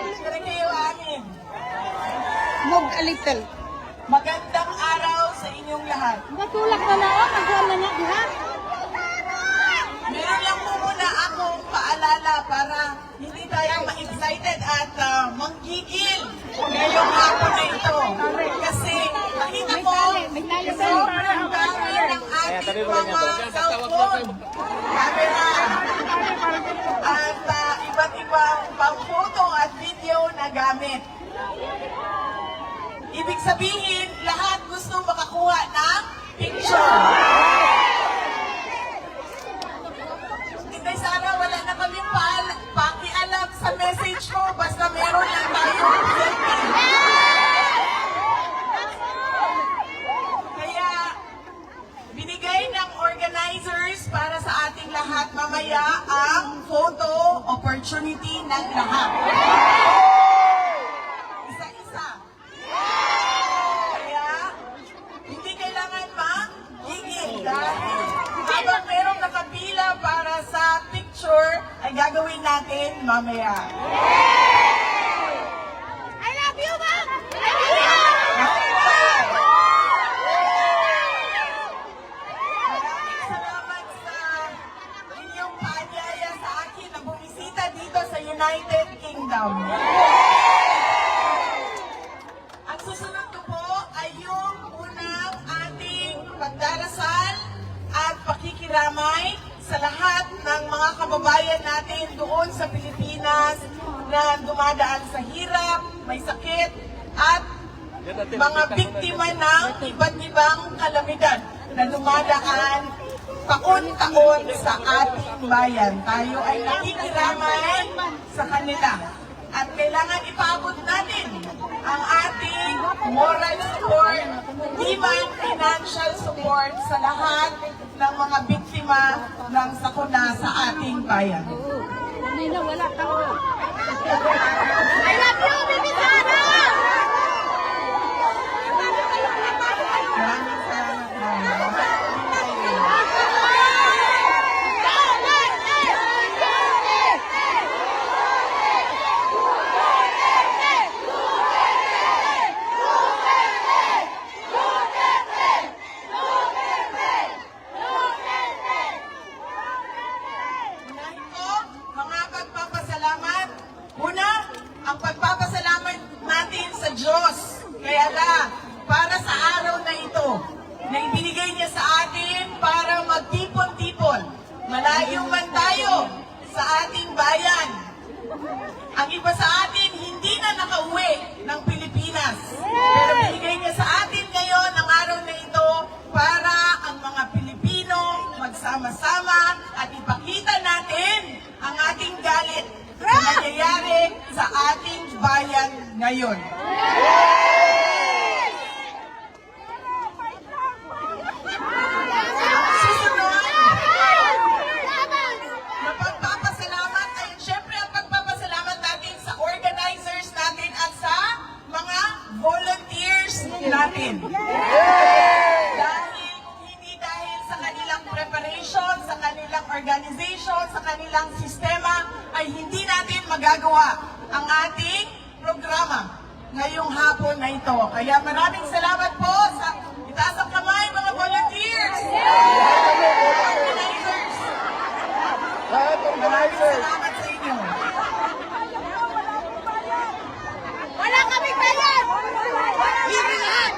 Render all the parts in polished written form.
kayo amin. Move a little. Magandang araw sa inyong lahat. Matulak na lang, magkuhan na nga diha. Meron lang po muna akong paalala para hindi tayo ma-excited at manggigil ngayong hapon na ito. Kasi nakita ko sobrang dami ng ating mga cellphone, camera, at iba't ibang pang-photo at video na gamit. Ibig sabihin, lahat gusto makakuha ng picture. Inday Sara, wala na kaming pakialam sa message mo, basta meron lang tayong selfie. Kaya, binigay ng organizers para sa ating lahat mamaya ang photo opportunity ng lahat. Isa-isa. Kaya, hindi kailangan magigil dahil habang merong nakapila para sa picture, ay gagawin natin mamaya. I love you, ma'am! Maraming salamat sa inyong paanyaya sa akin na bumisita dito sa United Kingdom. Ang susunod ko po ay yung unang ating pagdarasal at pakikiramay sa lahat ng mga kababayan natin doon sa Pilipinas na dumadaan sa hirap, may sakit, at mga biktima ng iba't ibang kalamidad na dumadaan taon-taon sa ating bayan. Tayo ay nakikiramay sa kanila. At kailangan ipaabot natin ang ating moral support, hindi man financial support sa lahat ng mga biktima ng sakuna sa ating bayan. Hindi na, wala ka. I love you, Bibi Sara! Maraming salamat, ma'am. Unahin ko, mga pagpapasalamat. Una, ang pagpapasalamat natin sa Diyos. Kaya para sa araw na ito, na ibinigay niya sa atin para magtipon-tipon. Malayo man tayo sa ating bayan. Ang iba sa atin hindi na nakauwi ng Pilipinas. Pero binigay niya sa atin ngayon ang araw na ito para ang mga Pilipino magsama-sama at ipakita natin ang ating galit sa nangyayari sa ating bayan ngayon. Susunod, na pagpapasalamat ay siyempre ang pagpapasalamat natin sa organizers natin at sa mga volunteers natin. Dahil kung hindi dahil sa kanilang preparation, sa kanilang organization, sa kanilang sistema, ay hindi natin magagawa ang ating programa ngayong hapon na ito. Kaya maraming salamat po sa itaas ang kamay mga volunteers! Organizers! Maraming salamat sa inyo. Wala kami bayad! Libre lahat!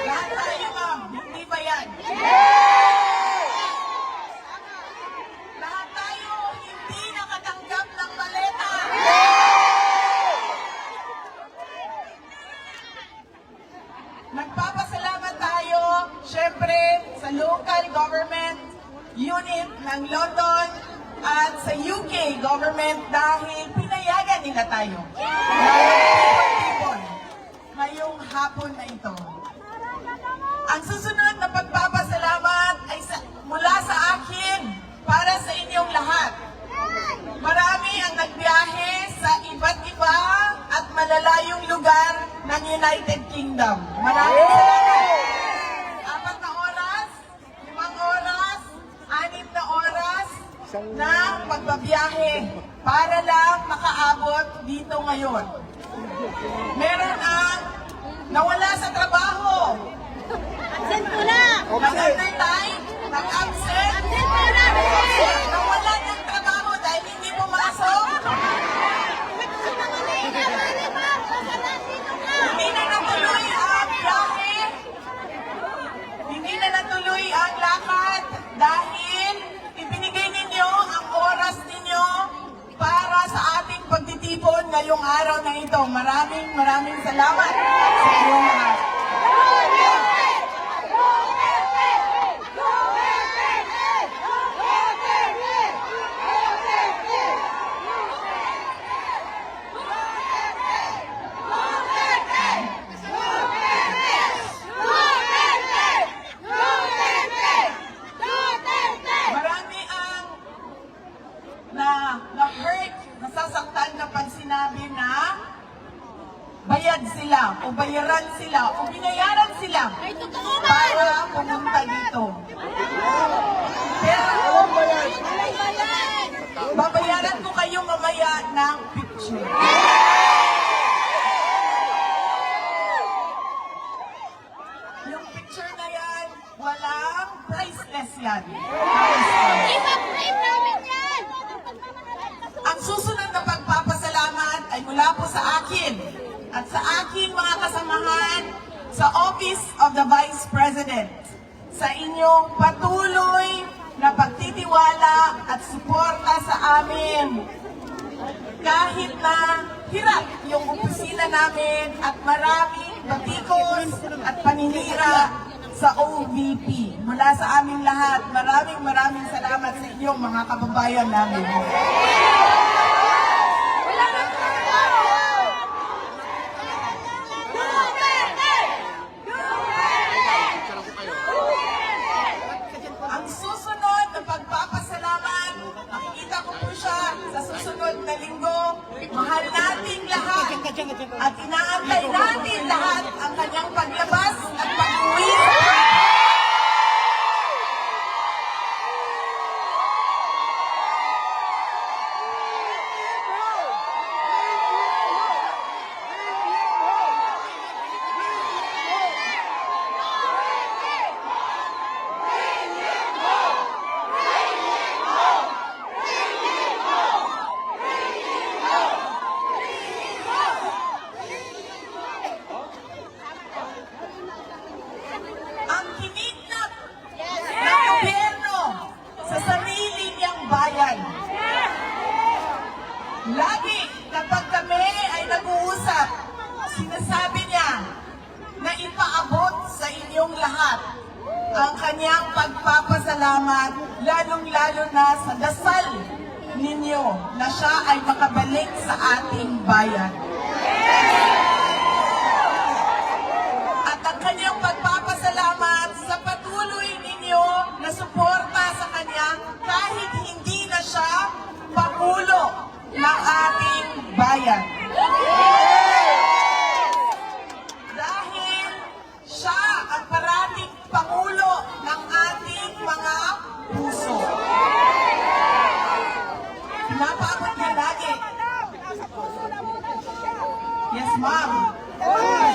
Lahat tayo, ma'am. Hindi ba yan? Lahat tayo hindi nakatanggap ng maleta. Nagpapasalamat tayo, syempre, sa local government unit ng London at sa UK government dahil pinayagan nila tayo. Ngayong hapon na ito. Ang susunod na pagpapasalamat ay mula sa akin para sa inyong lahat. Marami ang nagbiyahe sa iba't iba at malalayong lugar ng United Kingdom. Maraming salamat. 4 na oras, 5 oras, 6 na oras, ng pagbabiyahe para lang makaabot dito ngayon. Meron ang nawala sa trabaho, Absent po na! nag-undertime, nag-absent, Absent po na! nawala ng trabaho dahil hindi pumasok, hindi na natuloy ang biyahe, hindi na natuloy ang lakad dahil ibinigay ninyo ang oras ninyo para sa ating pagtitipon ngayong araw na ito. Maraming salamat sa inyong lahat. Marami ang na-hurt, nasasaktan kapag sinabi na bayad sila o bayaran sila o binayaran sila Ay, totoo ba? para pumunta dito. Pero babayaran ko kayo mamaya ng picture. Yung picture na yan, walang priceless yan. Priceless. Ipa-frame namin yan! Ang susunod na pagpapasalamat ay mula po sa akin at sa aking mga kasamahan sa Office of the Vice President sa inyong patuloy na pagtitiwala at suporta sa amin. Kahit na hirap yung opisina namin at maraming batikos at paninira sa OVP. Mula sa aming lahat, maraming salamat sa inyong mga kababayan namin. Ang susunod na pagpapasalamat, makikita ko po siya sa susunod na linggo. Mahal nating lahat at inaantay natin lahat ang kanyang paglabas at pag-uwi. Ang kiniknap ng gobyerno sa sarili niyang bayan. Lagi kapag kami ay nag-uusap, sinasabi niya na ipaabot sa inyong lahat ang kanyang pagpapasalamat, lalong-lalo na sa dasal ninyo na siya ay makabalik sa ating bayan. At ang kanyang pagpapasalamat sa patuloy ninyo na suporta sa kanya kahit hindi na siya Pangulo ng ating bayan. Dahil siya ang parating Pangulo ng ating mga puso. Pinapaabot niya lagi. Yes, ma'am.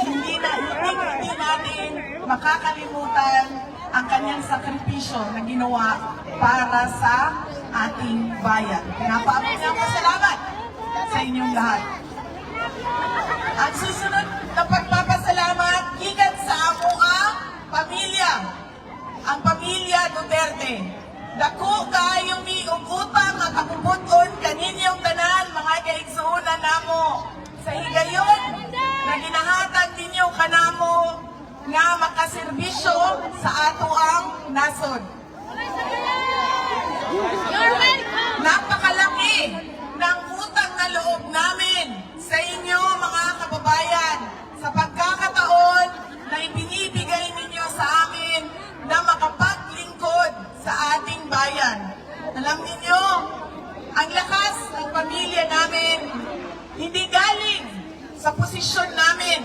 Hindi natin makakalimutan ang kanyang sakripisyo na ginawa para sa ating bayan. Pinapaabot niya ang pasalamat sa inyong lahat. Ang susunod na pagpapasalamat, gikan sa amuha pamilya, ang pamilya Duterte. Dako kayo mi utang at akuputon kaninyong tanan mga kaigsuunan namo sa higayon na ginahatag ninyo kanamo nga makaserbisyo sa ato ang nasod. You're welcome! Napakalaki ng utang na loob namin sa inyo mga kababayan sa pagkakataon na ibinibigay ninyo sa amin na makapaglingkod sa ating bayan. Alam ninyo, ang lakas ng pamilya namin hindi galing sa posisyon namin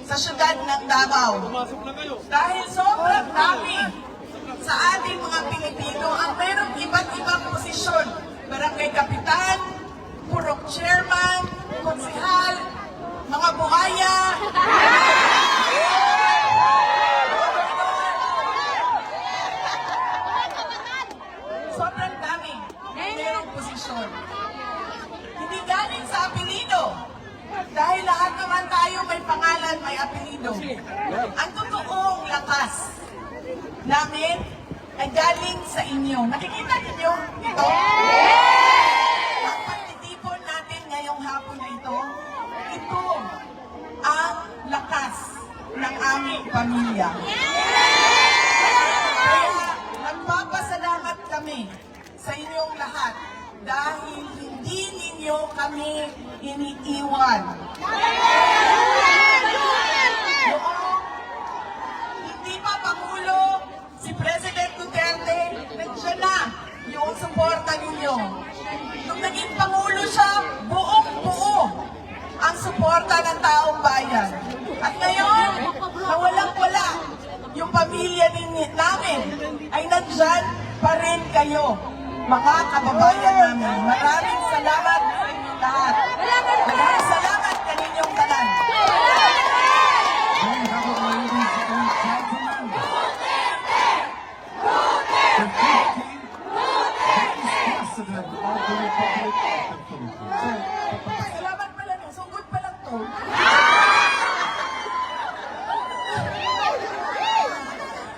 sa syudad ng Davao. Dahil sobrang dami sa ating mga Pilipino ang mayroong iba't ibang posisyon. Barangay Kapitan, Purok Chairman, Konsehal, mga buhaya, sobrang dami mayroong posisyon. Hindi galing sa apelido. Dahil lahat naman tayo may pangalan, may apelido. Ang totoong lakas namin ay galing sa inyo. Nakikita ninyo ito? Ang pagtitipon natin ngayong hapon na ito, ito ang lakas ng aming pamilya. Kaya nagpapasalamat kami sa inyong lahat dahil hindi ninyo kami iniiwan. Noong hindi pa Pangulo si President Duterte, nandiyan na yung suporta ninyo. Nung naging Pangulo siya, buong-buo ang suporta ng taong bayan. At ngayon, nawalang-wala yung pamilya namin ay nandyan pa rin kayo, mga kababayan namin. Maraming salamat sa inyong lahat. Maraming salamat kaninyong tanan. We have a ladies and gentlemen. The 15th Vice President of the Republic of the Philippines. Salamat pala no. Sugod pa lang to.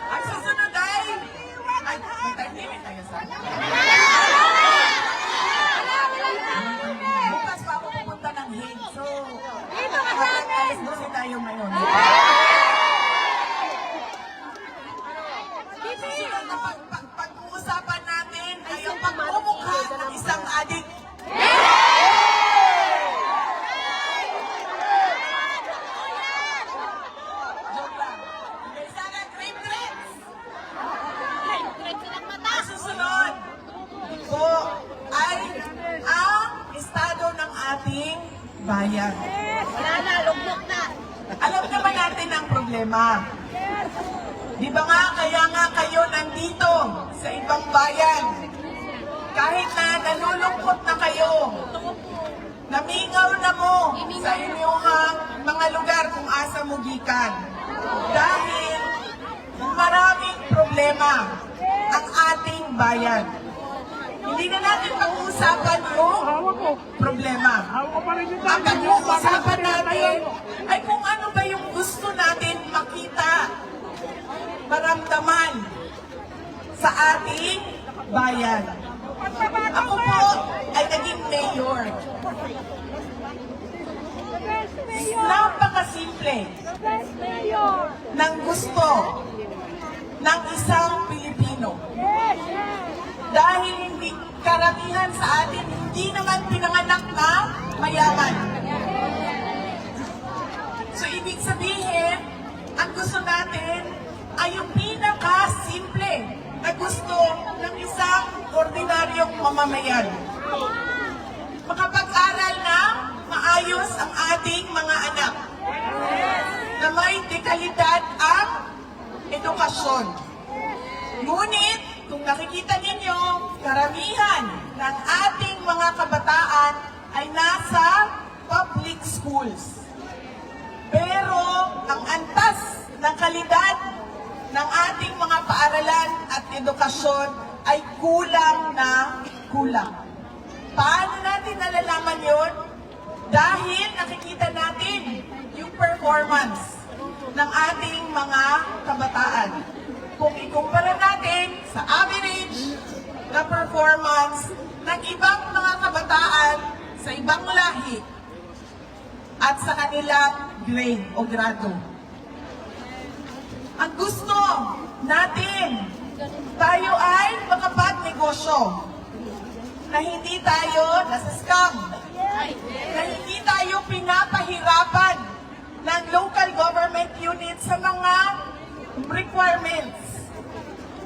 Ang susunod ay may time limit tayo sa bukas pa ako pupunta ng Hague. So, alas 12 tayo ngayon. Susunod na pag-uusapan natin ay ang pagmumukha ng isang adik. Joke lang. May sana cream drinks. Ang susunod po ay ang estado ng ating bayan. Wala na, lugbok na. Alam naman natin ang problema. Di ba nga, kaya nga kayo nandito sa ibang bayan. Kahit na nalulungkot na kayo, namingaw na mo sa inyong mga lugar kung asa mo gikan. Dahil maraming problema ang ating bayan. Hindi na natin pag-uusapan yung problema. Ang pag-uusapan natin ay kung ano ba yung gusto natin makita, maramdaman sa ating bayan. Ako po ay naging mayor. Napakasimple ng gusto ng isang Pilipino. Dahil hindi karamihan sa atin, hindi naman pinanganak na mayaman. So, ibig sabihin, ang gusto natin ay yung pinaka-simple na gusto ng isang ordinaryong mamamayan. Makapag-aral na maayos ang ating mga anak. Na may dekalidad ang edukasyon. Ngunit, kung nakikita ninyo, karamihan ng ating mga kabataan ay nasa public schools. Pero ang antas ng kalidad ng ating mga paaralan at edukasyon ay kulang na kulang. Paano natin nalalaman yun? Dahil nakikita natin yung performance ng ating mga kabataan. Kung ikumpara natin sa average na performance ng ibang mga kabataan sa ibang lahi at sa kanilang grade o grado. Ang gusto natin, tayo ay makapagnegosyo, na hindi tayo nasa-scam, na hindi tayo pinapahirapan ng local government units sa mga requirements.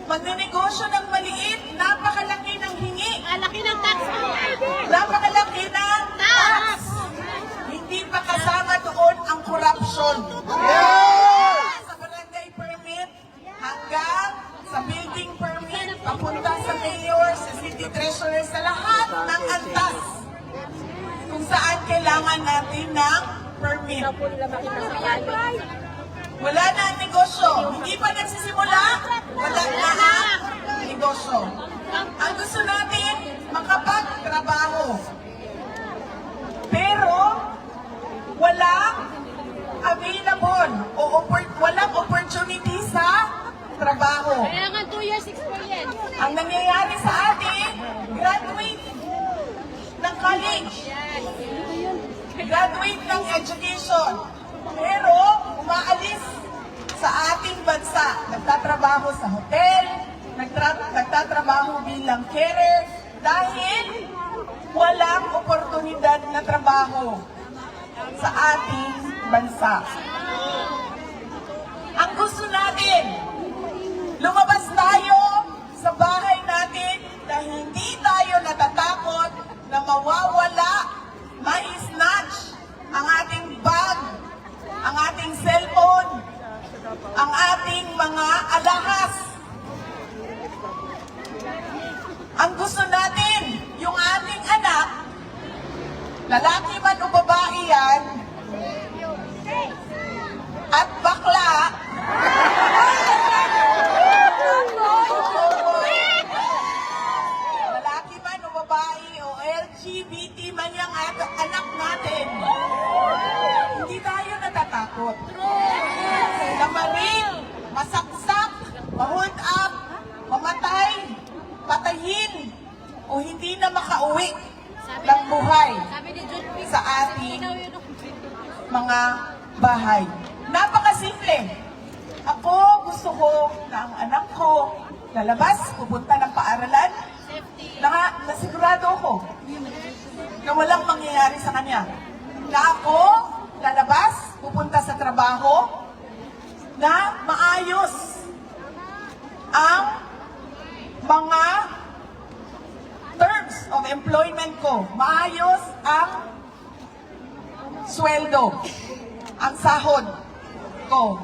Magnenegosyo ng maliit, napakalaki ng hingi. Malaki ng tax mo. Napakalaki ng tax. Hindi pa kasama doon ang corruption. Sa barangay permit hanggang sa building natin ng permit. Wala na ang negosyo. Hindi pa nagsisimula, wala na ang negosyo. Ang gusto natin, makapagtrabaho. Pero, walang available o walang opportunity sa trabaho. Kailangan 2 years experience. Ang nangyayari sa atin, graduate ng college, graduate ng education, pero umaalis sa ating bansa. Nagtatrabaho sa hotel, nagtatrabaho bilang carer dahil walang oportunidad na trabaho sa ating bansa. Ang gusto natin, lumabas tayo sa bahay natin na hindi tayo natatakot na mawawala, ma-snatch ang ating bag, ang ating cellphone, ang ating mga alahas. Ang gusto natin, yung ating anak, lalaki man o babae yan, at bakla, lalaki man o babae o LGBT man yung anak natin, hindi tayo natatakot. Na maring, masaksak, ma-hold up, mamatay, patayin, o hindi na makauwi ng buhay Sabi ni Jun Pig, sa ating daw yun. mga bahay. Napakasimple. Ako, gusto ko na ang anak ko lalabas, pupunta ng paaralan, Safety. nasigurado ako na walang mangyayari sa kanya. Na ako lalabas, pupunta sa trabaho, na maayos ang mga terms of employment ko. Maayos ang sweldo, ang sahod ko.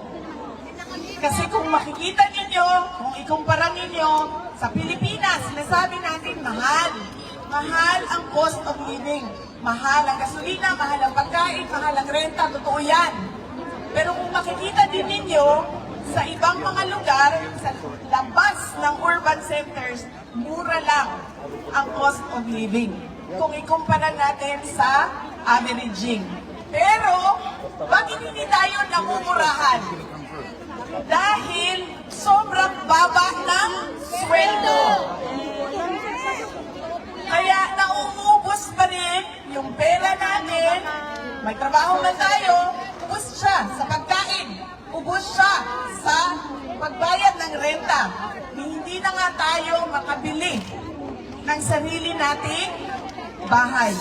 Kasi kung makikita ninyo, kung ikumpara ninyo sa Pilipinas, nasabi natin mahal. Mahal ang cost of living. Mahal ang gasolina, mahal ang pagkain, mahal ang renta, totoo yan. Pero kung makikita din ninyo, sa ibang mga lugar, sa labas ng urban centers, mura lang ang cost of living. Kung ikumpara natin sa averaging. Pero, bakit hindi tayo namumurahan? Dahil sobrang baba ng sweldo. Kaya nauubos pa rin yung pera natin. May trabaho man tayo, ubos siya sa pagkain. Ubos siya sa pagbayad ng renta. Hindi na nga tayo makabili ng sarili nating bahay.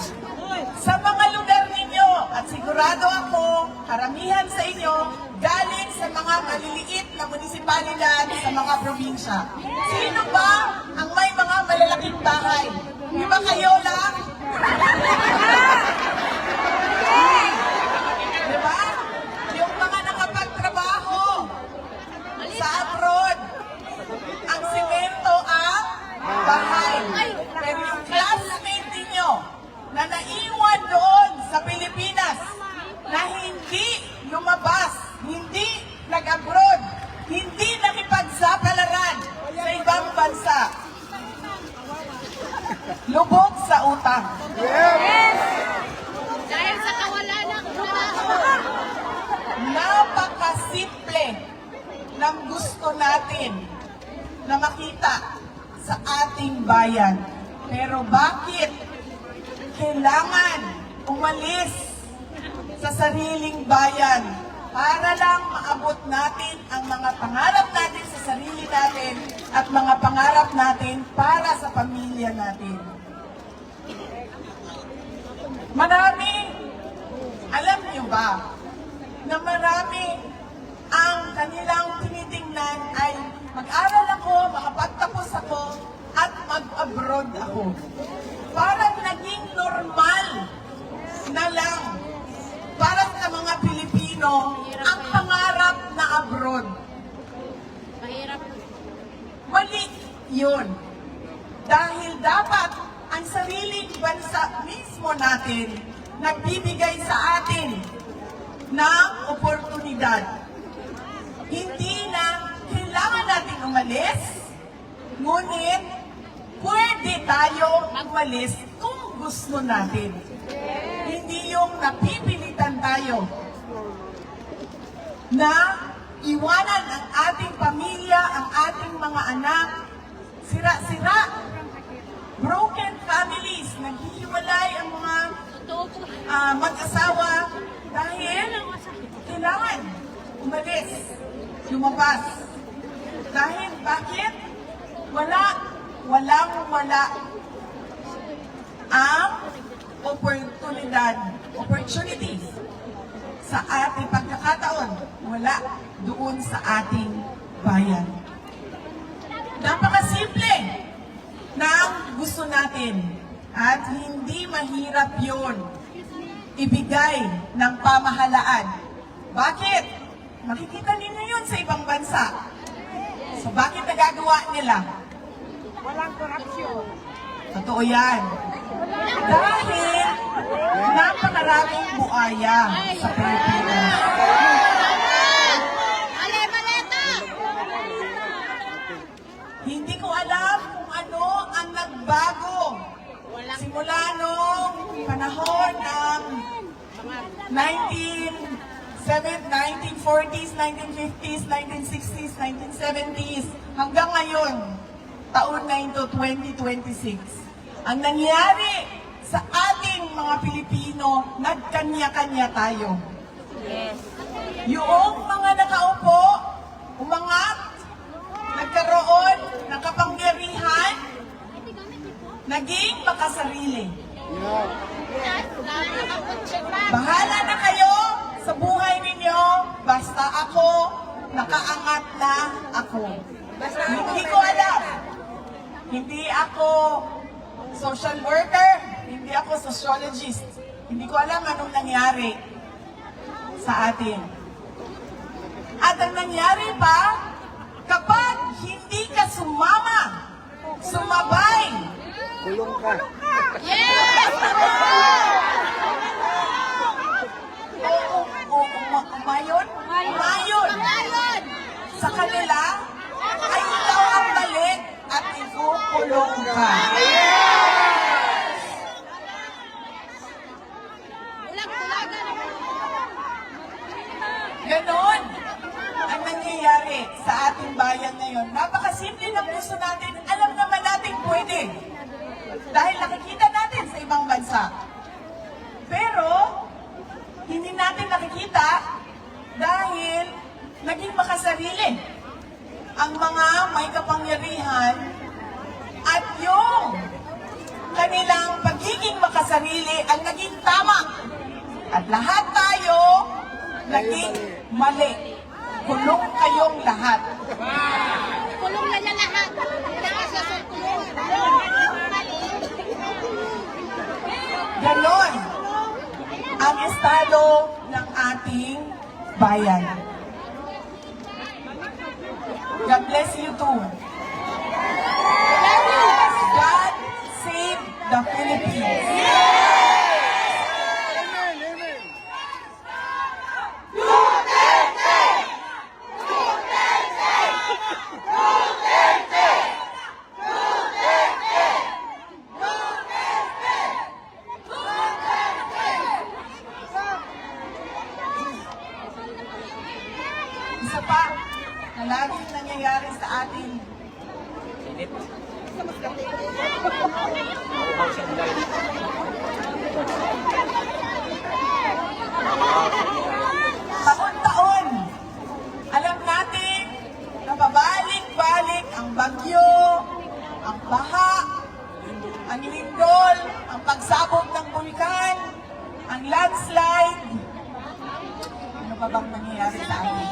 Sa mga lugar ninyo, at sigurado ako, karamihan sa inyo, galing sa mga maliliit na munisipalidad sa mga probinsya. Sino ba ang may mga malalaking bahay? Di ba kayo lang? Di ba? Yung mga nakapagtrabaho sa abroad, ang simento ang bahay. Pero yung classmate ninyo na naiwan doon sa Pilipinas, na hindi lumabas, hindi nag-abroad, hindi nakipagsapalaran sa ibang bansa, lubog sa utang. Dahil sa kawalan ng Napakasimple ng gusto natin na makita sa ating bayan. Pero bakit kailangan umalis sa sariling bayan para lang maabot natin ang mga pangarap natin sa sarili natin at mga pangarap natin para sa pamilya natin? Marami, alam niyo ba, na marami ang kanilang tinitingnan ay mag-aral ako, makapagtapos ako, at mag-abroad ako. Parang naging normal na lang para sa mga Pilipino ang pangarap na abroad. mahirap. Mali yun. Dahil dapat ang sariling bansa mismo natin nagbibigay sa atin ng oportunidad. Hindi na kailangan natin umalis, ngunit pwede tayo umalis kung gusto natin. Hindi yung napipilitan tayo na iwanan ang ating pamilya, ang ating mga anak, sira-sira, broken families, naghihiwalay ang mga Totoo po. mag-asawa dahil kailangan umalis, lumabas. Dahil bakit? Walang ang opportunities sa ating pagkakataon. Wala doon sa ating bayan. Napakasimple ng gusto natin at hindi mahirap yun ibigay ng pamahalaan. Bakit? Makikita ninyo yun sa ibang bansa. So bakit nagagawa nila? Walang korupsyon. Totoo yan. Dahil napakaraming buaya sa Pilipinas. Mali, maleta! Hindi ko alam kung ano ang nagbago simula nung panahon ng 1940s, 1950s, 1960s, 1970s, hanggang ngayon, taon na ito, 2026. Ang nangyari sa ating mga Pilipino, nagkanya-kanya tayo. Yung mga nakaupo, umangat, nagkaroon ng kapangyarihan, naging makasarili. Bahala na kayo sa buhay ninyo, basta ako, nakaangat na ako. Hindi ko alam. Hindi ako social worker, hindi ako sociologist. Hindi ko alam anong nangyari sa atin. At ang nangyari pa, kapag hindi ka sumama, sumabay, Kulong ka. Yes! umayon Pangalan! sa kanila, ay ikaw ang balik at ikukulong ka. Bulag-bulagan. Ganon ang nangyayari sa ating bayan ngayon. Napakasimple ng gusto natin. Alam naman natin pwede. Dahil nakikita natin sa ibang bansa. Pero, hindi natin nakikita dahil naging makasarili ang mga may kapangyarihan at yung kanilang pagiging makasarili ang naging tama. At lahat tayo naging mali. Kulong kayong lahat. Kulong na niya lahat. Lakas sa kulong. Ganon ang estado ng ating bayan. God bless you too. God save the Philippines. Isa pa na laging nangyayari sa atin. Taon-taon, alam natin na pabalik-balik ang bagyo, ang baha, ang lindol, ang pagsabog ng bulkan, ang landslide. Ano pa bang nangyayari sa atin?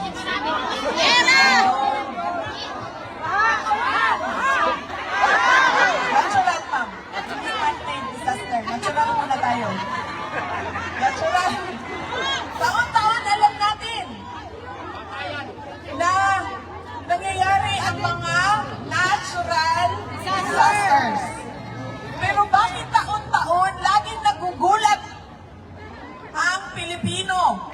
Natural, ma'am. Hindi man-made disaster. Natural muna tayo. Natural. Taon-taon alam natin na nangyayari ang mga natural disasters. Pero bakit taon-taon laging nagugulat Pilipino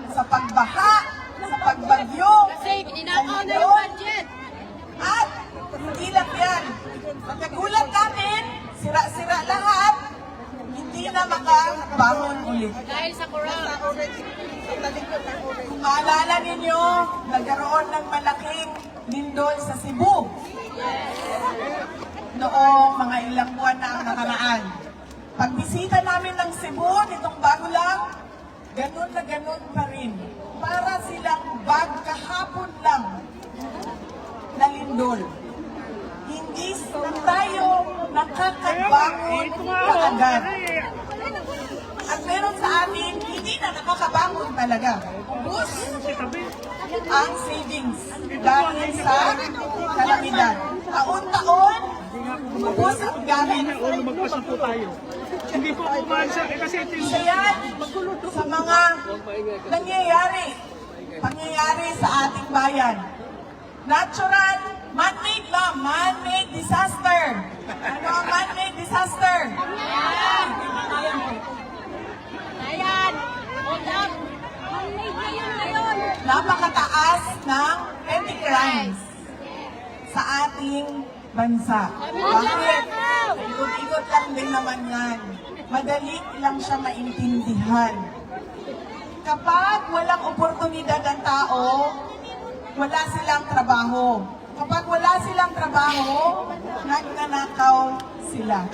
sa pagbaha, sa pagbagyo, Kasi ninakaw na yung Ayun. budget. at hindi lang yan. Pagkagulat natin, sira-sira lahat, hindi na makabangon ulit. Dahil sa corrupt. Kung maalala ninyo, nagkaroon ng malaking lindol sa Cebu. Noong mga ilang buwan na ang nakaraan. Pagbisita namin ng Cebu, nitong bago lang, ganun na ganun pa rin. Para silang bag kahapon lang na lindol. Hindi tayo nakakabangon kaagad. At meron sa atin, hindi na nakakabangon talaga. Ubus ang savings dahil sa kalamidad. Taon-taon, ubus ang gamit. Magpasa po tayo. Hindi po umansa kasi ito yung... Isa yan sa mga pangyayari sa ating bayan. Natural, man-made ba? Man-made disaster. Ano ang man-made disaster? Ayan. Hold up. Mamig na yun ngayon. Napakataas ng petty crimes sa ating bansa. Bakit? Ikot-ikot lang din naman yan. Madali lang siya maintindihan. Kapag walang oportunidad ang tao, wala silang trabaho. Kapag wala silang trabaho, nagnanakaw sila.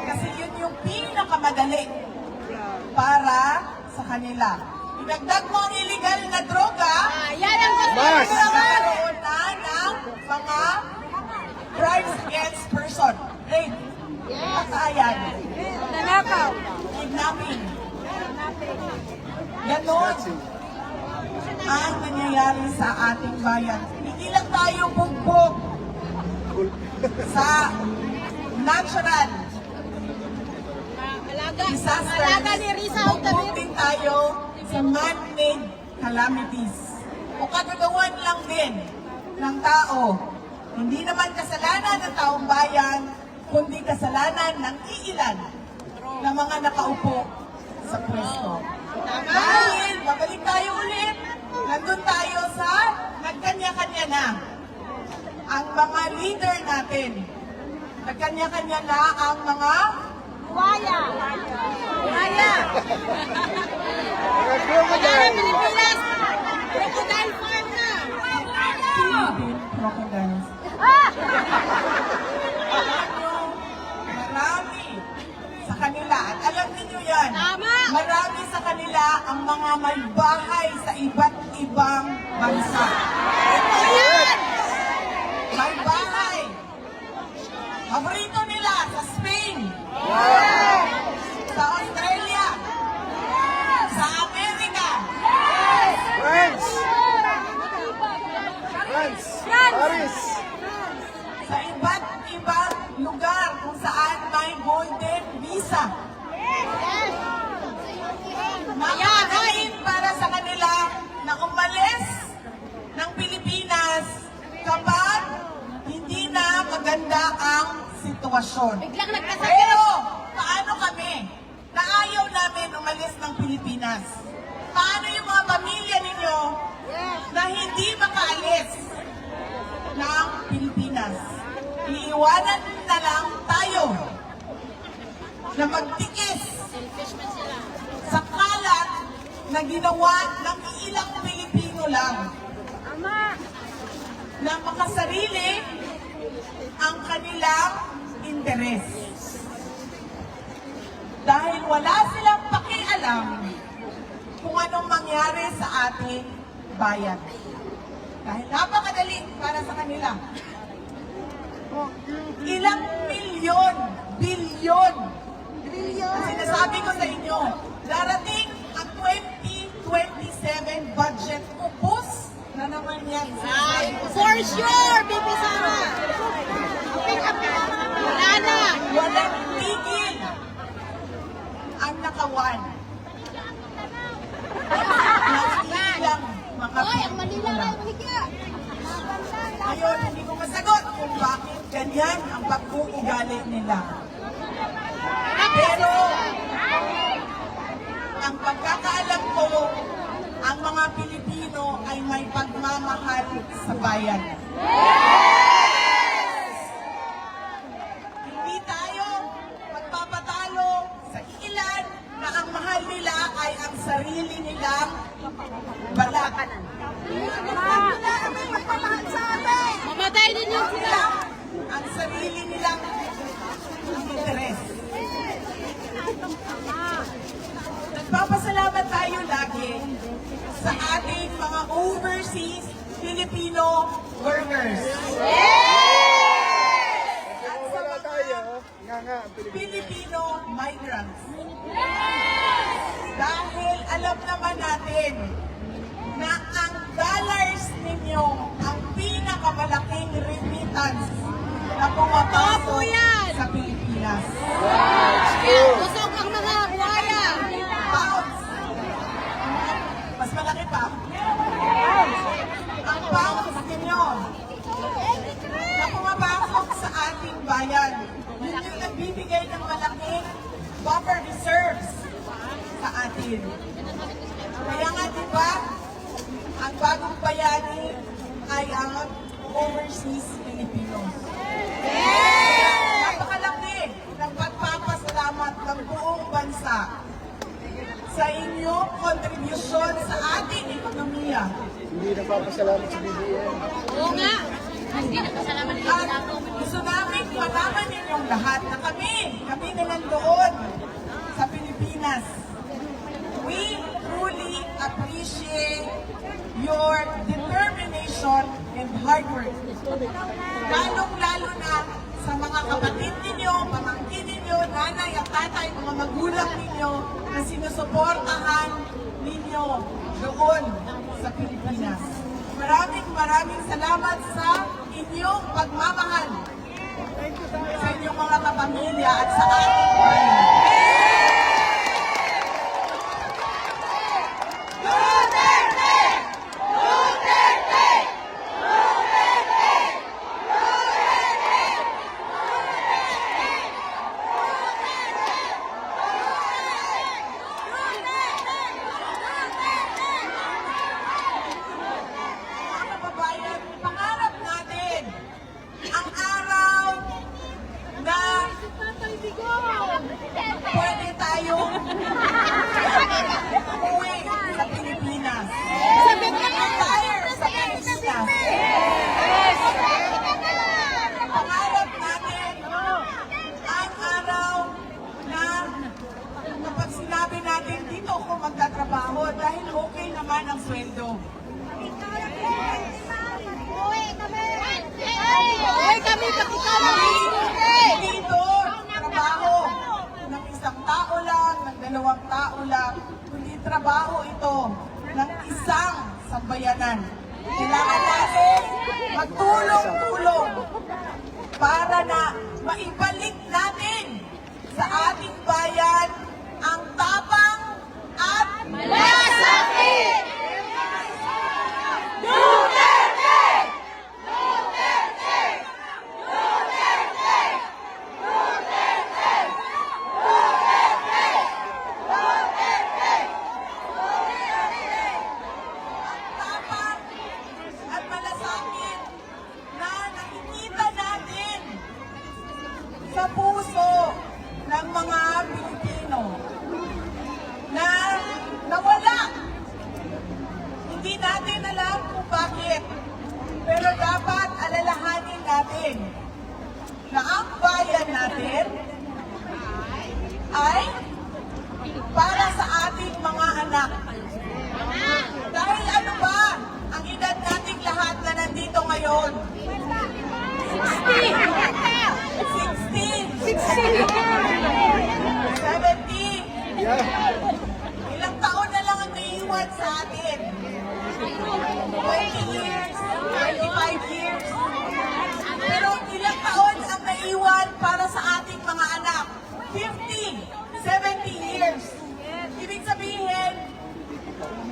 Kasi yun yung pinakamadali para sa kanila. Idagdag mo ang illegal na droga, Yan ang gusto Mas! ko. nagkaroon na ng mga crimes against person. Rape, patayan, Nanakaw. kidnapping. Ganon ang nangyayari sa ating bayan. Hindi lang tayo bugbog sa natural disasters. Alaga ni Risa Bugbog Altamir. din tayo sa man-made calamities. O kagagawan lang din ng tao. Hindi naman kasalanan ng taong bayan, kundi kasalanan ng iilan na mga nakaupo sa pwesto. Dahil, babalik tayo ulit, nandun tayo sa nagkanya-kanya na. Ang mga leader natin, nagkanya-kanya na ang mga Buhaya. Buhaya. Wala na Pilipinas. Crocodile farm na. Philippine crocodiles. Marami sa kanila, at alam niyo yan, Tama. marami sa kanila ang mga may bahay sa iba't ibang bansa. Ayan. May bahay. Paborito nila sa Spain, sa Australia, sa Amerika, France! France! Paris! sa iba't ibang lugar kung saan may golden visa. Napakadain para sa kanila na umalis ng Pilipinas kapag hindi na maganda ang sitwasyon. Biglang nagkasakit. Pero, paano kami na ayaw namin umalis ng Pilipinas? Paano yung mga pamilya ninyo na hindi makaalis ng Pilipinas? Iiwanan na lang tayo na magtikis sa kalat na ginawa ng ilang Pilipino lang na makasarili ang kanilang interes. Dahil wala silang pakialam kung anong mangyari sa ating bayan. Dahil napakadali para sa kanila. Ilang milyon, bilyon, ang sinasabi ko sa inyo, darating ang 2027 budget, ubos na naman yan. Ay, for sure, Bibi Sara. Wala na. Walang tigil ang nakawan. Nasilang mga Hoy, ang Manila Pilipino. na higa. Ngayon, hindi ko masagot kung bakit ganyan ang pag-uugali nila. Pero, ang pagkakaalam ko, ang mga Pilipino ay may pagmamahal sa bayan. Hindi tayo magpapatalo sa ilan na ang mahal nila ay ang sarili nilang balat. Mamatay din yung sila. Ang sarili nilang interes. Nagpapasalamat tayo lagi sa ating mga overseas Filipino workers. At sa mga Filipino migrants. Dahil alam naman natin na ang dollars ninyo ang pinakamalaking remittance na pumapasok sa Pilipinas. Busog ang mga buhaya. Pounds. Mas malaki pa. Ang pounds ninyo na pumapasok sa ating bayan. Yun yung nagbibigay ng malaking buffer reserves sa atin. Kaya nga diba, ang bagong bayani ay ang overseas Filipinos. Napakalaki ng pagpapasalamat ng buong bansa sa inyong kontribusyon sa ating ekonomiya. Hindi nagpapasalamat sa BBM. Oo nga. Hindi na pasalamat din At gusto namin malaman ninyong lahat na kami na nandoon sa Pilipinas. We truly appreciate your determination and hard work. Lalong-lalo na sa mga kapatid ninyo, pamangkin ninyo, nanay at tatay, mga magulang ninyo na sinusuportahan ninyo doon sa Pilipinas. Maraming salamat sa inyong pagmamahal sa inyong mga kapamilya at sa ating bayan. Mga kababayan, pangarap natin ang araw na pwede tayong umuwi sa Pilipinas. Retire sa Pilipinas. Pangarap natin ang araw na kapag sinabi natin dito ako magtatrabaho dahil okay naman ang sweldo. Uy, kami pakikala. Dito, trabaho ng isang tao lang, ng dalawang tao lang, kundi trabaho ito ng isang sambayanan. Kailangan natin magtulong-tulong para na maibalik natin sa ating bayan ang tapang at Malasakit! tapang at malasakit na nakikita natin sa puso ng mga Pilipino na nawala. Hindi natin alam kung bakit, pero dapat alalahanin natin na ang bayan natin ay para sa ating mga anak. Dahil ano ba ang edad nating lahat na nandito ngayon? 60, 70, ilang taon na lang ang naiiwan sa atin? 20 years, 25 years. Pero ilang taon ang naiiwan para sa ating mga anak? 50, 70 years. Ibig sabihin,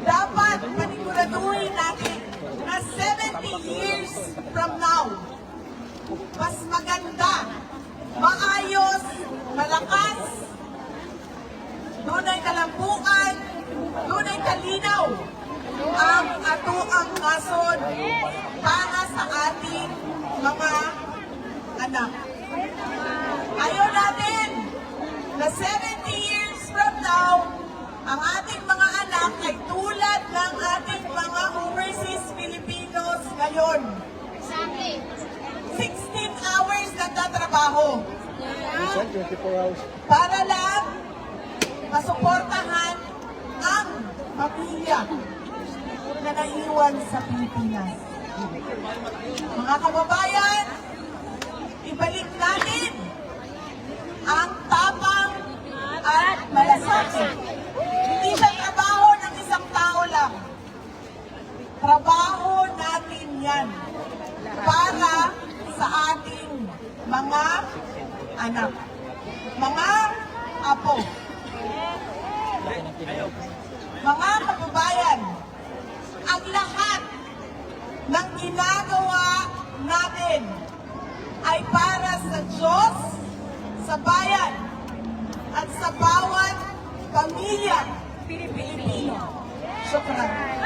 dapat paniguraduhin natin na 70 years from now, mas maganda, maayos, malakas, doon ay kalambuan, kinabukasan para sa ating mga anak. Ayaw natin na 70 years from now, ang ating mga anak ay tulad ng ating mga overseas Filipinos ngayon. 16 hours nagtatrabaho. Para lang masuportahan ang pamilya na naiwan sa Pilipinas. Mga kababayan, ibalik natin ang tapang at malasakit. Hindi siya trabaho ng isang tao lang. Trabaho natin yan para sa ating mga anak, mga apo. Mga kababayan, ang lahat ng ginagawa natin ay para sa Diyos, sa bayan, at sa bawat pamilya Pilipino. Shukran.